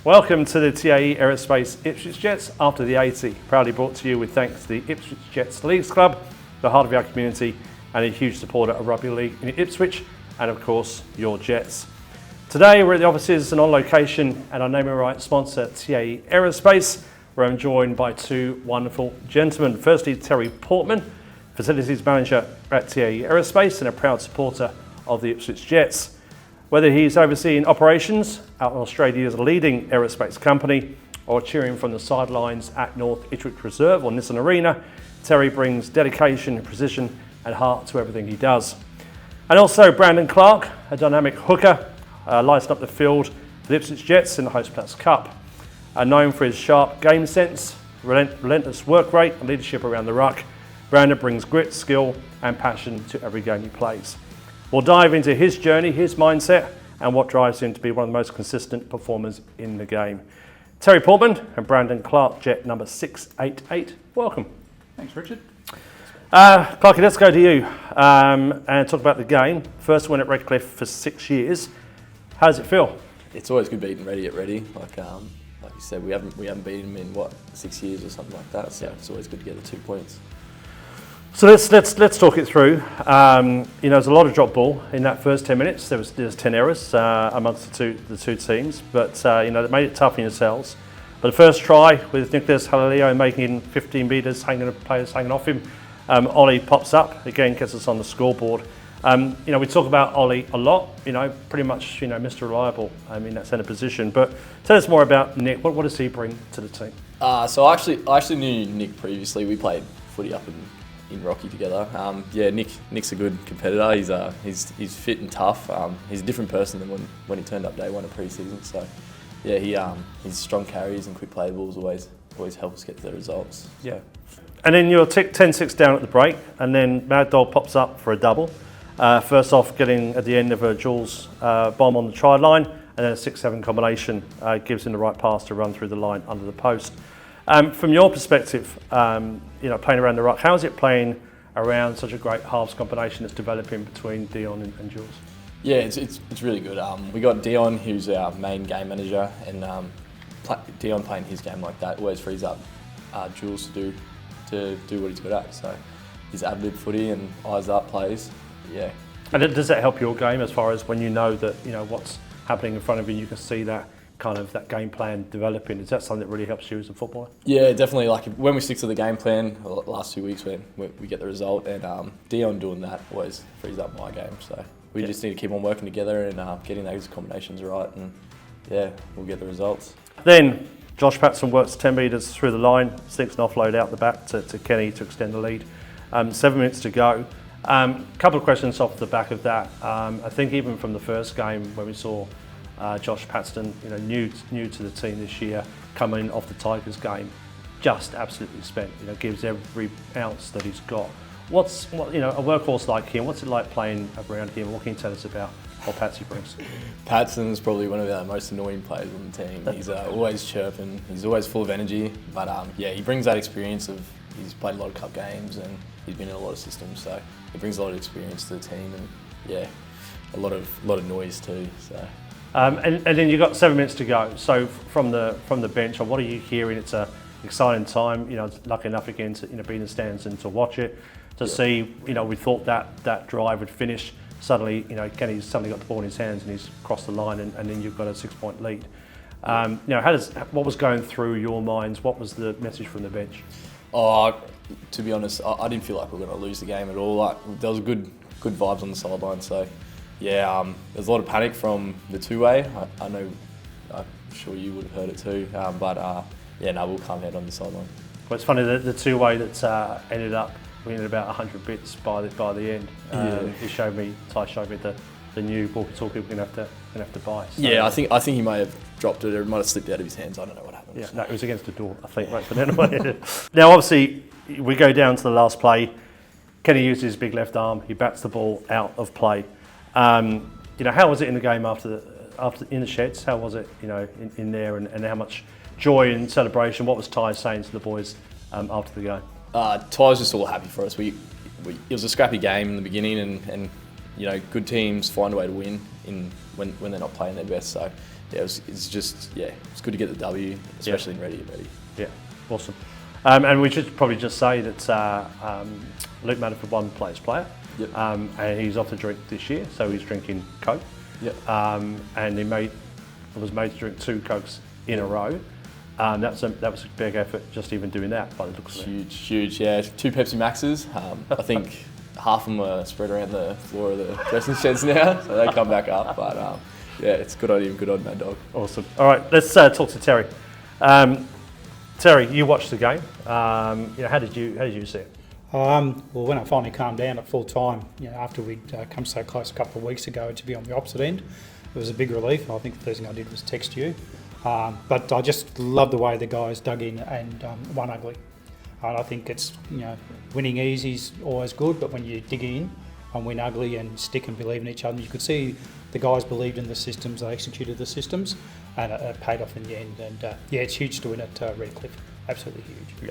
Welcome to the TAE Aerospace Ipswich Jets after the 80. Proudly brought to you with thanks to the Ipswich Jets Leagues Club, the heart of our community, and a huge supporter of rugby league in Ipswich, and of course, your Jets. Today we're at the offices and on location at our naming right sponsor, TAE Aerospace, where I'm joined by two wonderful gentlemen. Firstly, Terry Portman, Facilities Manager at TAE Aerospace and a proud supporter of the Ipswich Jets. Whether he's overseeing operations out in Australia's leading aerospace company or cheering from the sidelines at North Ipswich Reserve or Nissan Arena, Terry brings dedication, precision and heart to everything he does. And also Brandon Clark, a dynamic hooker, lighting up the field for the Ipswich Jets in the Hostplus Cup. Known for his sharp game sense, relentless work rate and leadership around the ruck, Brandon brings grit, skill and passion to every game he plays. We'll dive into his journey, his mindset, and what drives him to be one of the most consistent performers in the game. Terry Portman and Brandon Clark, Jet number 688. Welcome. Thanks, Richard. Clarky, let's go to you and talk about the game. First win at Redcliffe for 6 years. How does it feel? It's always good beating Ready at Ready. Like you said, we haven't beaten them in 6 years or something like that. So yeah, it's always good to get the 2 points. So let's talk it through. There's a lot of drop ball in that first 10 minutes. There's 10 errors amongst the two teams, but it made it tough on yourselves. But the first try with Nicholas Halileo making 15 metres, players hanging off him. Ollie pops up again, gets us on the scoreboard. We talk about Ollie a lot. Pretty much Mr. Reliable in that centre position. But tell us more about Nick. What does he bring to the team? So I actually knew Nick previously. We played footy up in Rocky together. Nick's a good competitor. He's fit and tough. He's a different person than when he turned up day one of pre-season. So yeah, he's strong carries and quick play balls always help us get the results. Yeah. And then you're 10-6 down at the break, and then Mad Dog pops up for a double. First off, getting at the end of a Jules bomb on the try line, and then a 6-7 combination gives him the right pass to run through the line under the post. From your perspective, playing around the ruck, how is it playing around such a great halves combination that's developing between Dion and Jules? Yeah, it's really good. We got Dion, who's our main game manager, and Dion playing his game like that always frees up Jules to do what he's good at. So his ad-lib footy and eyes up plays, yeah. And does that help your game as far as when you know that what's happening in front of you, you can see that kind of that game plan developing? Is that something that really helps you as a footballer? Yeah, definitely. Like when we stick to the game plan, the last 2 weeks when we get the result, and Dion doing that always frees up my game. So we just need to keep on working together and getting those combinations right, and yeah, we'll get the results. Then Josh Patson works 10 metres through the line, sinks an offload out the back to Kenny to extend the lead. 7 minutes to go. Couple of questions off the back of that. I think even from the first game when we saw Josh Paxton, new to the team this year, coming off the Tigers game, just absolutely spent. Gives every ounce that he's got. What's a workhorse like him? What's it like playing around him? What can you tell us about what Patsy brings? Patson's probably one of our most annoying players on the team. He's always chirping. He's always full of energy. But he brings that experience of he's played a lot of cup games and he's been in a lot of systems. So he brings a lot of experience to the team and a lot of noise too. So. And then you've got 7 minutes to go. So from the bench, what are you hearing? It's an exciting time. Lucky enough again to be in the stands and to watch it, to see. We thought that drive would finish. Suddenly, Kenny's suddenly got the ball in his hands and he's crossed the line, and then you've got a 6-point lead. What was going through your minds? What was the message from the bench? To be honest, I didn't feel like we were going to lose the game at all. There was good vibes on the sideline. So. Yeah, there's a lot of panic from the two-way. I'm sure you would have heard it too. We'll come head on the sideline. Well, it's funny the two-way that ended up winning about 100 bits by the end. Ty showed me the new walkie-talkie we're going to have to buy. So, yeah, I think he may have dropped it, or it might have slipped out of his hands. I don't know what happened. Yeah, no, it was against the door, I think. Right, but anyway. Now, obviously, we go down to the last play. Kenny uses his big left arm. He bats the ball out of play. How was it in the game after in the sheds? How was it, in there, and how much joy and celebration? What was Ty saying to the boys after the game? Ty was just all happy for us. It was a scrappy game in the beginning, and good teams find a way to win when they're not playing their best. So yeah, it's good to get the W, especially in Ready. Yeah, awesome. And we should probably just say that Luke Madiford won Players Player. Yep. And he's off the drink this year, so he's drinking Coke. Yep. And he was made to drink 2 Cokes in a row. That was a big effort, just even doing that by the looks of it. Huge, yeah. 2 Pepsi Maxes. I think half of them are spread around the floor of the dressing sheds now, so they come back up. But yeah, it's good on him, good on Mad Dog. Awesome. All right, let's talk to Terry. Terry, you watched the game. How did you see it? Well, when I finally calmed down at full time, after we'd come so close a couple of weeks ago to be on the opposite end, it was a big relief. I think the first thing I did was text you. But I just love the way the guys dug in and won ugly. And I think it's, winning easy is always good, but when you dig in and win ugly and stick and believe in each other, you could see the guys believed in the systems, they executed the systems, and it paid off in the end. And it's huge to win at Redcliffe. Absolutely huge. Yeah.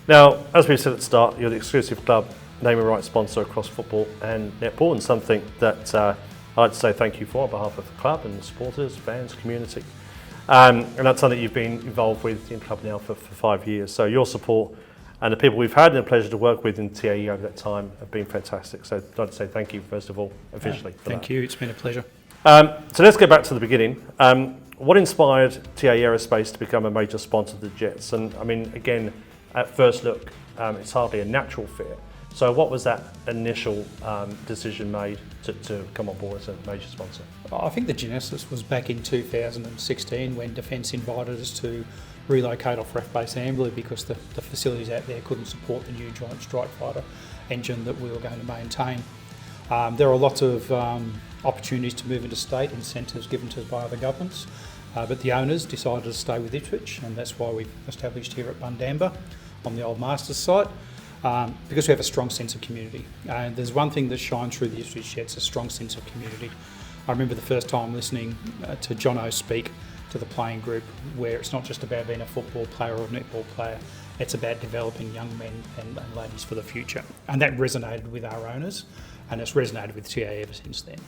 Now, as we said at the start, you're the exclusive club naming rights sponsor across football and netball, and something that I'd like to say thank you for on behalf of the club and the supporters, fans, community. And that's something you've been involved with in the club now for 5 years. So your support and the people we've had the pleasure to work with in TAE over that time have been fantastic. So I'd like to say thank you, first of all, officially. Thank you, it's been a pleasure. So let's go back to the beginning. What inspired TAE Aerospace to become a major sponsor of the Jets? And I mean, again, at first look, it's hardly a natural fit. So what was that initial decision made to come on board as a major sponsor? I think the genesis was back in 2016 when Defence invited us to relocate off RAF Base Amberley because the facilities out there couldn't support the new Joint Strike Fighter engine that we were going to maintain. There are lots of opportunities to move into state, incentives given to us by other governments, but the owners decided to stay with Ipswich, and that's why we've established here at Bundamba on the old Masters site. Because we have a strong sense of community. And there's one thing that shines through the Ipswich Jets, a strong sense of community. I remember the first time listening to Jono speak to the playing group, where it's not just about being a football player or a netball player, it's about developing young men and ladies for the future. And that resonated with our owners, and it's resonated with TAE ever since then.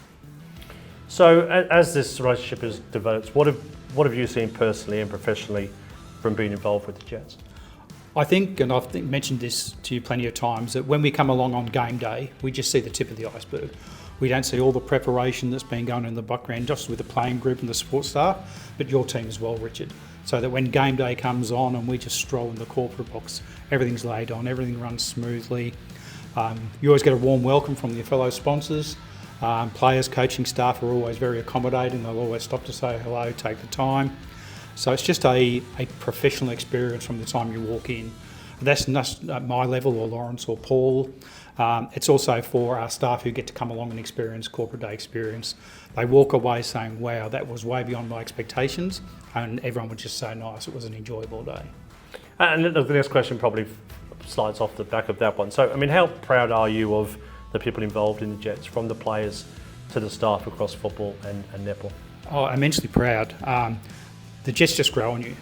So as this relationship has developed, what have you seen personally and professionally from being involved with the Jets? I think, and I've mentioned this to you plenty of times, that when we come along on game day, we just see the tip of the iceberg. We don't see all the preparation that's been going on in the background, just with the playing group and the support staff, but your team as well, Richard. So that when game day comes on and we just stroll in the corporate box, everything's laid on, everything runs smoothly. You always get a warm welcome from your fellow sponsors. Players, coaching staff are always very accommodating. They'll always stop to say hello, take the time. So it's just a professional experience from the time you walk in. That's not at my level or Lawrence or Paul. It's also for our staff who get to come along and experience corporate day experience. They walk away saying, wow, that was way beyond my expectations, and everyone was just so nice. It was an enjoyable day. And the next question probably slides off the back of that one. So, I mean, how proud are you of the people involved in the Jets, from the players to the staff across football and netball? Oh, immensely proud. The Jets just grow on you.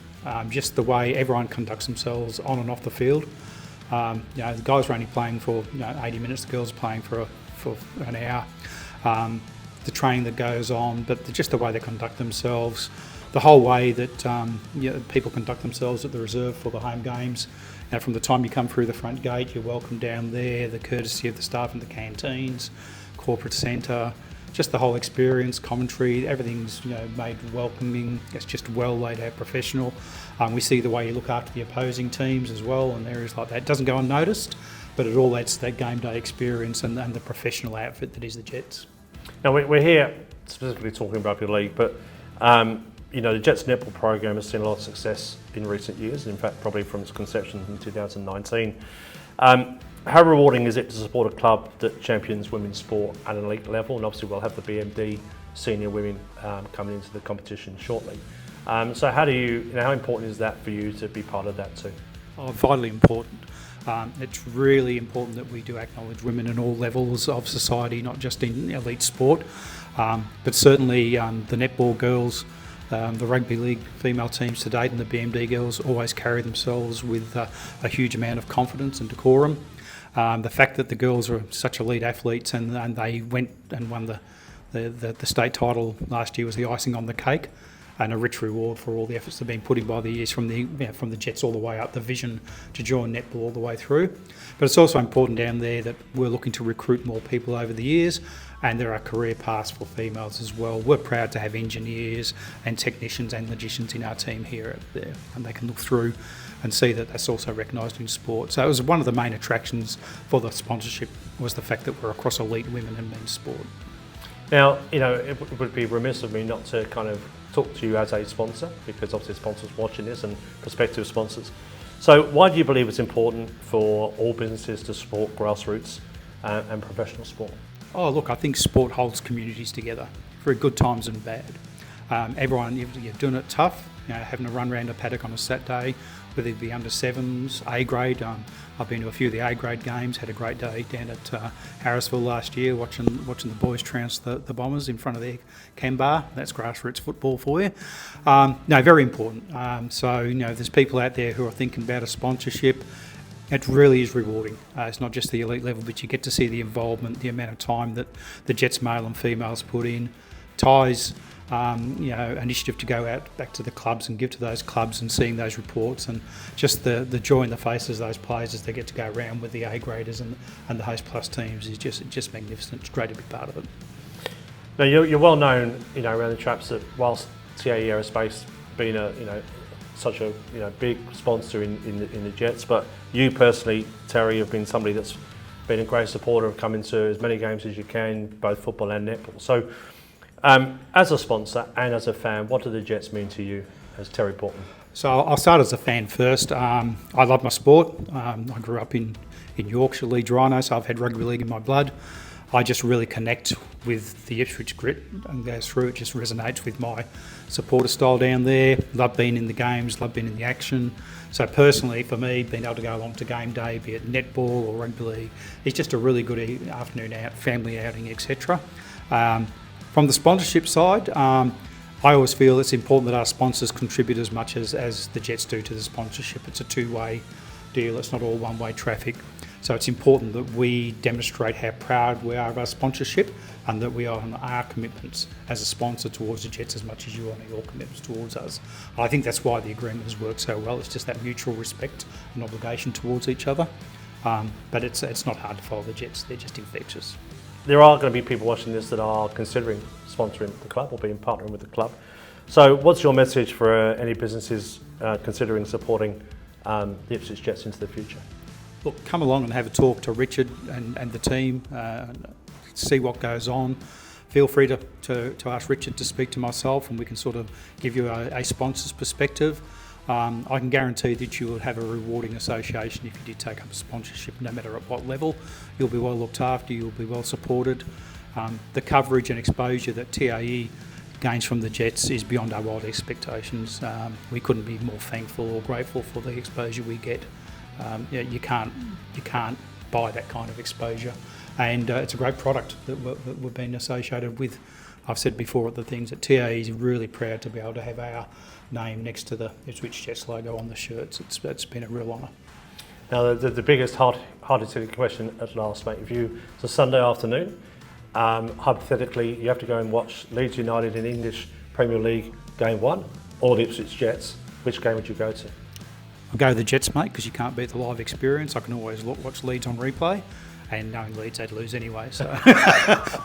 Just the way everyone conducts themselves on and off the field. The guys are only playing for 80 minutes, the girls are playing for an hour. The training that goes on, but just the way they conduct themselves, the whole way that people conduct themselves at the reserve for the home games. From the time you come through the front gate, you're welcome down there, the courtesy of the staff in the canteens, corporate centre, just the whole experience, commentary, everything's made welcoming. It's just well laid out, professional. We see the way you look after the opposing teams as well, and areas like that. It doesn't go unnoticed, but it all adds to that game day experience and the professional outfit that is the Jets. Now we're here specifically talking about rugby league, but the Jets netball program has seen a lot of success in recent years. In fact, probably from its conception in 2019. How rewarding is it to support a club that champions women's sport at an elite level? And obviously we'll have the BMD senior women coming into the competition shortly. So how important is that for you to be part of that too? Oh, vitally important. It's really important that we do acknowledge women in all levels of society, not just in elite sport, but certainly the netball girls, the rugby league female teams to date, and the BMD girls always carry themselves with a huge amount of confidence and decorum. The fact that the girls are such elite athletes and they went and won the state title last year was the icing on the cake, and a rich reward for all the efforts that have been put in by the years from the Jets all the way up the vision to join netball all the way through. But it's also important down there that we're looking to recruit more people over the years, and there are career paths for females as well. We're proud to have engineers and technicians and logicians in our team here there, and they can look through and see that that's also recognised in sport. So it was one of the main attractions for the sponsorship, was the fact that we're across elite women and men's sport. Now, it would be remiss of me not to kind of talk to you as a sponsor, because obviously sponsors watching this and prospective sponsors. So why do you believe it's important for all businesses to support grassroots and professional sport? Oh, look, I think sport holds communities together for good times and bad. Everyone, you're doing it tough, having a run around a paddock on a Saturday, whether it be under sevens, A grade. I've been to a few of the A grade games, had a great day down at Harrisville last year, watching the boys trounce the Bombers in front of their Cam bar. That's grassroots football for you. No, very important. So, there's people out there who are thinking about a sponsorship. It really is rewarding. It's not just the elite level, but you get to see the involvement, the amount of time that the Jets male and females put in. Ties, initiative to go out back to the clubs and give to those clubs, and seeing those reports, and just the joy in the faces of those players as they get to go around with the A graders and the Hostplus teams is just magnificent. It's great to be part of it. Now you're well known, around the traps that whilst TAE Aerospace being such a big sponsor in the Jets, but you personally, Terry, have been somebody that's been a great supporter of coming to as many games as you can, both football and netball. So, as a sponsor and as a fan, what do the Jets mean to you as Terry Portman? So I'll start as a fan first. I love my sport. I grew up in Yorkshire, Leeds Rhino, so I've had rugby league in my blood. I just really connect with the Ipswich grit and goes through. It just resonates with my supporter style down there. Love being in the games, love being in the action. So personally, for me, being able to go along to game day, be it netball or rugby league, it's just a really good afternoon out, family outing, etc. From the sponsorship side, I always feel it's important that our sponsors contribute as much as the Jets do to the sponsorship. It's a two-way deal. It's not all one-way traffic. So it's important that we demonstrate how proud we are of our sponsorship, and that we honour our commitments as a sponsor towards the Jets as much as you honour your commitments towards us. I think that's why the agreement has worked so well. It's just that mutual respect and obligation towards each other. But it's not hard to follow the Jets. They're just infectious. There are going to be people watching this that are considering sponsoring the club or being partnering with the club. So what's your message for any businesses considering supporting the Ipswich Jets into the future? Look, come along and have a talk to Richard and the team, see what goes on. Feel free to ask Richard to speak to myself, and we can sort of give you a sponsor's perspective. I can guarantee that you will have a rewarding association if you did take up a sponsorship, no matter at what level. You'll be well looked after, you'll be well supported. The coverage and exposure that TAE gains from the Jets is beyond our wild expectations. We couldn't be more thankful or grateful for the exposure we get. You can't buy that kind of exposure, and it's a great product that we've been associated with. I've said before the things that TAE is really proud to be able to have our name next to the Ipswich Jets logo on the shirts. It's been a real honour. Now the biggest hard-hitting question at last, mate. If it's a Sunday afternoon, hypothetically you have to go and watch Leeds United in English Premier League Game 1 or the Ipswich Jets, which game would you go to? I'll go to the Jets, mate, because you can't beat the live experience. I can always watch Leeds on replay, and knowing Leeds, they'd lose anyway. So,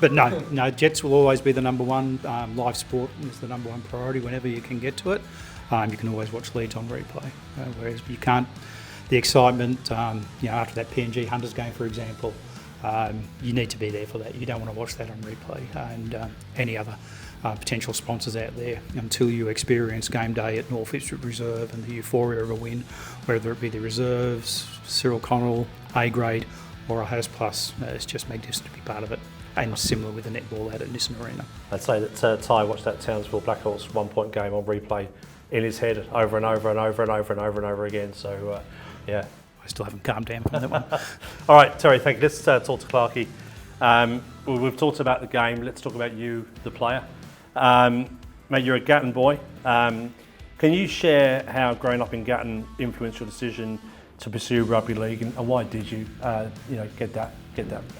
but no, Jets will always be the number one. Live sport is the number one priority whenever you can get to it. You can always watch Leeds on replay, whereas you can't. The excitement, after that PNG Hunters game, for example, you need to be there for that. You don't want to watch that on replay, and any other potential sponsors out there, until you experience game day at North Ipswich Reserve and the euphoria of a win, whether it be the reserves, Cyril Connell, A grade, or a Hostplus. It's just magnificent to be part of it. And similar with the netball out at Nissan Arena. I'd say that Ty watched that Townsville Blackhawks 1 point game on replay in his head over and over and over and over and over and over again. So, yeah. I still haven't calmed down from that one. All right, Terry, thank you. Let's talk to Clarkie. We've talked about the game. Let's talk about you, the player. Mate, you're a Gatton boy. Can you share how growing up in Gatton influenced your decision to pursue rugby league, and why did you, get that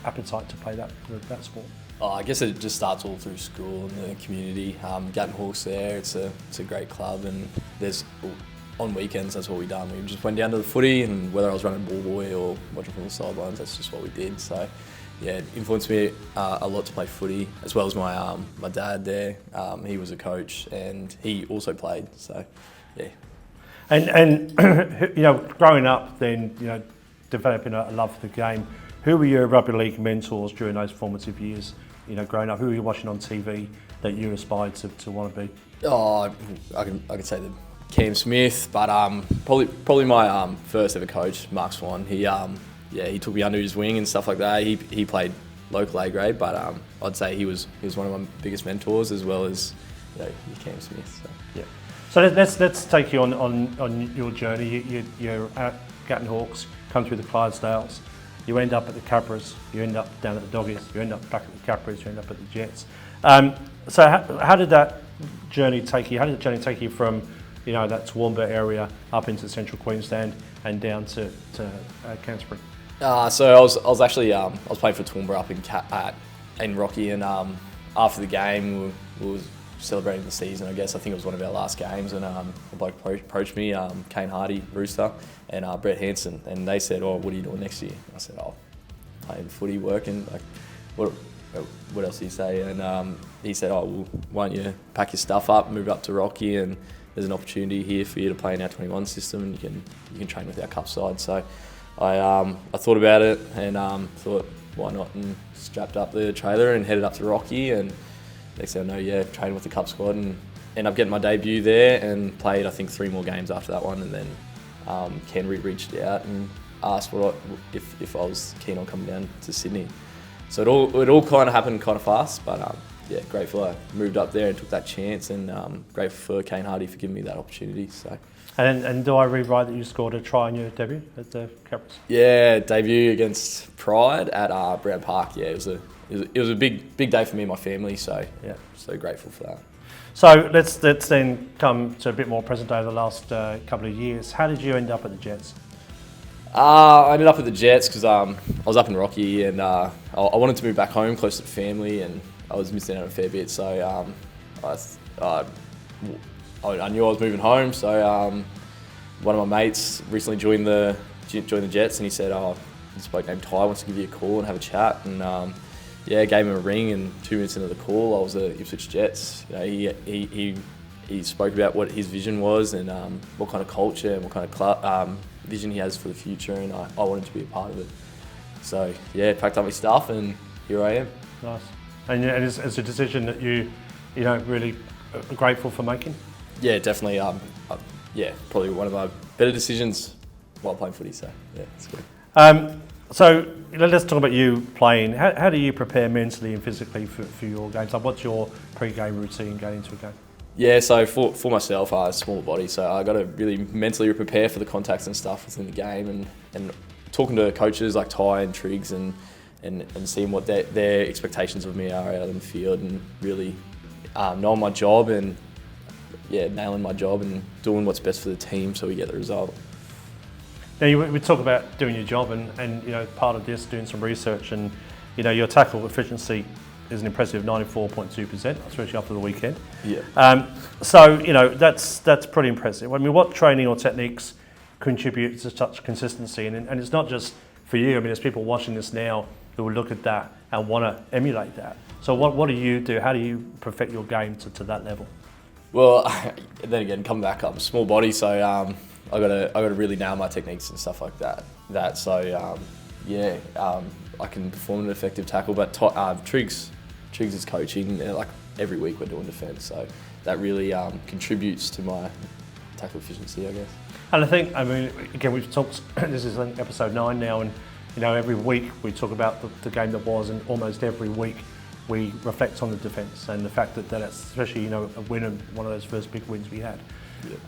appetite to play that sport? Oh, I guess it just starts all through school and the community. Gatton Hawks there, it's a great club, and on weekends that's what we done. We just went down to the footy, and whether I was running ball boy or watching from the sidelines, that's just what we did. So yeah, it influenced me a lot to play footy, as well as my dad there. He was a coach and he also played. So yeah. And growing up, then developing a love for the game. Who were your rugby league mentors during those formative years? Growing up, who were you watching on TV that you aspired to want to be? Oh, I could say that Cam Smith, but probably my first ever coach, Mark Swan. He took me under his wing and stuff like that. He played local A grade, but I'd say he was one of my biggest mentors, as well as Cam Smith. So. Yeah. So let's take you on your journey. You're at Gatton Hawks, come through the Clydesdales. You end up at the Cabras, you end up down at the Doggies, you end up back at the Capras, you end up at the Jets. So how did that journey take you? How did the journey take you from that Toowoomba area up into central Queensland and down to Canterbury? So I was actually playing for Toowoomba up in Rocky, and after the game we were celebrating the season. I guess I think it was one of our last games, and a bloke approached me, Kane Hardy, Rooster, and Brett Hanson, and they said, "Oh, what are you doing next year?" I said, "Oh, playing footy, working." Like, what else did he say? And he said, "Oh, well, why don't you pack your stuff up, move up to Rocky, and there's an opportunity here for you to play in our 21 system, and you can train with our cup side." So I thought about it and thought, why not, and strapped up the trailer and headed up to Rocky, and next thing I know, trained with the cup squad and ended up getting my debut there, and played I think 3 more games after that one, and then Canterbury reached out and asked if I was keen on coming down to Sydney. So it all kind of happened kind of fast, but grateful I moved up there and took that chance, and grateful for Kane Hardy for giving me that opportunity. So. And do I read right that you scored a try in your debut at the Capras? Yeah, debut against Pride at Brown Park. Yeah, it was a big day for me and my family. So yeah, so grateful for that. So let's then come to a bit more present day of the last couple of years. How did you end up at the Jets? I ended up at the Jets because I was up in Rocky, and I wanted to move back home close to the family, and I was missing out a fair bit. So I knew I was moving home. So one of my mates recently joined the Jets, and he said, "Oh, this bloke named Ty wants to give you a call and have a chat." And gave him a ring, and 2 minutes into the call, I was at Ipswich Jets. He spoke about what his vision was, and what kind of culture and what kind of vision he has for the future, and I wanted to be a part of it. So packed up my stuff, and here I am. Nice. And it's a decision that you really are grateful for making? Yeah, definitely. Probably one of my better decisions while playing footy. So it's good. So let's talk about you playing. How do you prepare mentally and physically for your games? Like, what's your pre-game routine going into a game? Yeah, so for myself, I have a smaller body, so I got to really mentally prepare for the contacts and stuff within the game, and talking to coaches like Ty and Triggs and seeing what their expectations of me are out in the field, and really knowing my job and nailing my job and doing what's best for the team so we get the result. Now, we talk about doing your job, and part of this, doing some research, and your tackle efficiency is an impressive 94.2%, especially after the weekend. Yeah. So that's pretty impressive. I mean, what training or techniques contribute to such consistency? And it's not just for you. I mean, there's people watching this now who will look at that and want to emulate that. So what do you do? How do you perfect your game to that level? Well, then again, come back. I'm a small body, so I gotta really nail my techniques and stuff like that. I can perform an effective tackle, but Triggs is coaching. Like every week we're doing defence, so that really contributes to my tackle efficiency, I guess. And I think, again, we've talked. This is episode 9 now, and every week we talk about the game that was, and almost every week we reflect on the defence and the fact that that's especially a win, and one of those first big wins we had.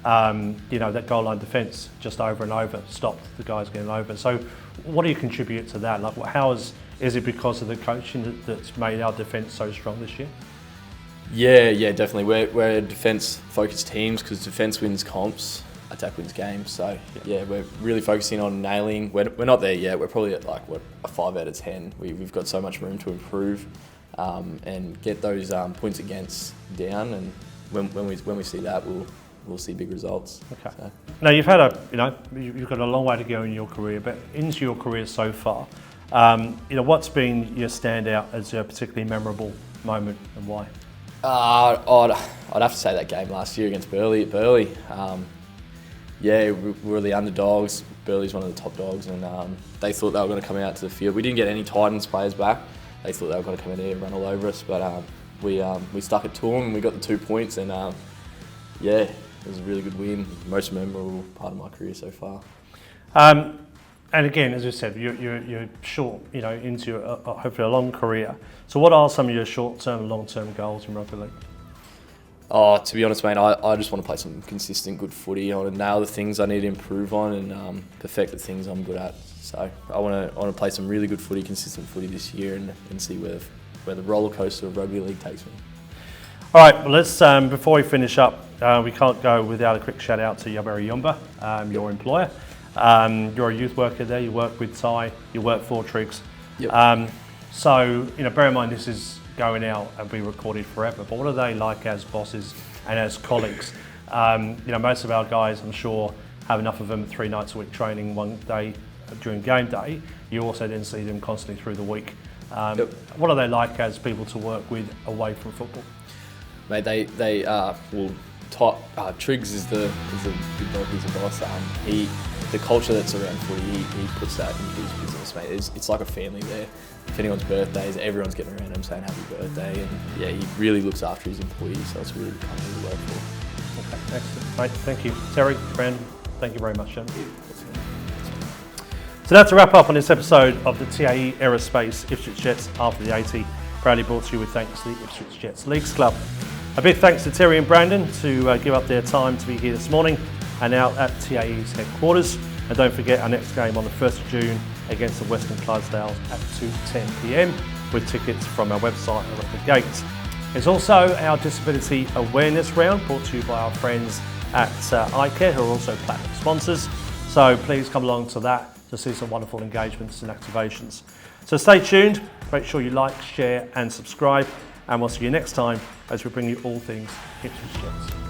Yeah. That goal line defence just over and over stopped the guys getting over. So what do you contribute to that? Like, is it because of the coaching that's made our defence so strong this year? Yeah, definitely. We're defence focused teams because defence wins comps. attack wins games. So yeah, we're really focusing on nailing. We're not there yet. We're probably at like a 5 out of 10. We've got so much room to improve and get those points against down. And when we see that, we'll see big results. Okay. So. Now you've got a long way to go in your career, but into your career so far, what's been your standout as a particularly memorable moment and why? I'd have to say that game last year against Burleigh at Burleigh. We were the underdogs. Burleigh's one of the top dogs, and they thought they were going to come out to the field. We didn't get any Titans players back. They thought they were going to come in here and run all over us, but we stuck it to them and we got the 2 points, and it was a really good win. Most memorable part of my career so far. And again, as you said, you're short, into hopefully a long career. So what are some of your short-term and long-term goals in rugby league? To be honest, mate, I just want to play some consistent, good footy. I want to nail the things I need to improve on and perfect the things I'm good at. So I want to play some really good footy, consistent footy this year, and see where the roller coaster of rugby league takes me. All right, well, let's before we finish up, we can't go without a quick shout out to Yaberi Yumba, your employer. You're a youth worker there. You work with Ty. You work for Triggs. Yep. So bear in mind this is going out and be recorded forever. But what are they like as bosses and as colleagues? Most of our guys, I'm sure, have enough of them 3 nights a week training, 1 day during game day. You also then see them constantly through the week. Yep. What are they like as people to work with away from football? Mate, Triggs is the big dog. He's a boss. The culture that's around footy, he puts that into his business, mate. It's like a family there. If anyone's birthdays, everyone's getting around him saying happy birthday, and he really looks after his employees, so it's a really good company to work for. Okay, excellent, mate. Thank you, Terry, Brandon. Thank you very much, Jen. So that's a wrap up on this episode of the TAE Aerospace Ipswich Jets After the 80, proudly brought to you with thanks to the Ipswich Jets Leagues Club. A big thanks to Terry and Brandon to give up their time to be here this morning and out at TAE's headquarters. And don't forget our next game on the 1st of June against the Western Clydesdales at 2:10 p.m. with tickets from our website or at the gate. There's also our Disability Awareness Round brought to you by our friends at iCare, who are also platinum sponsors. So please come along to that to see some wonderful engagements and activations. So stay tuned, make sure you like, share and subscribe, and we'll see you next time as we bring you all things Ipswich Jets.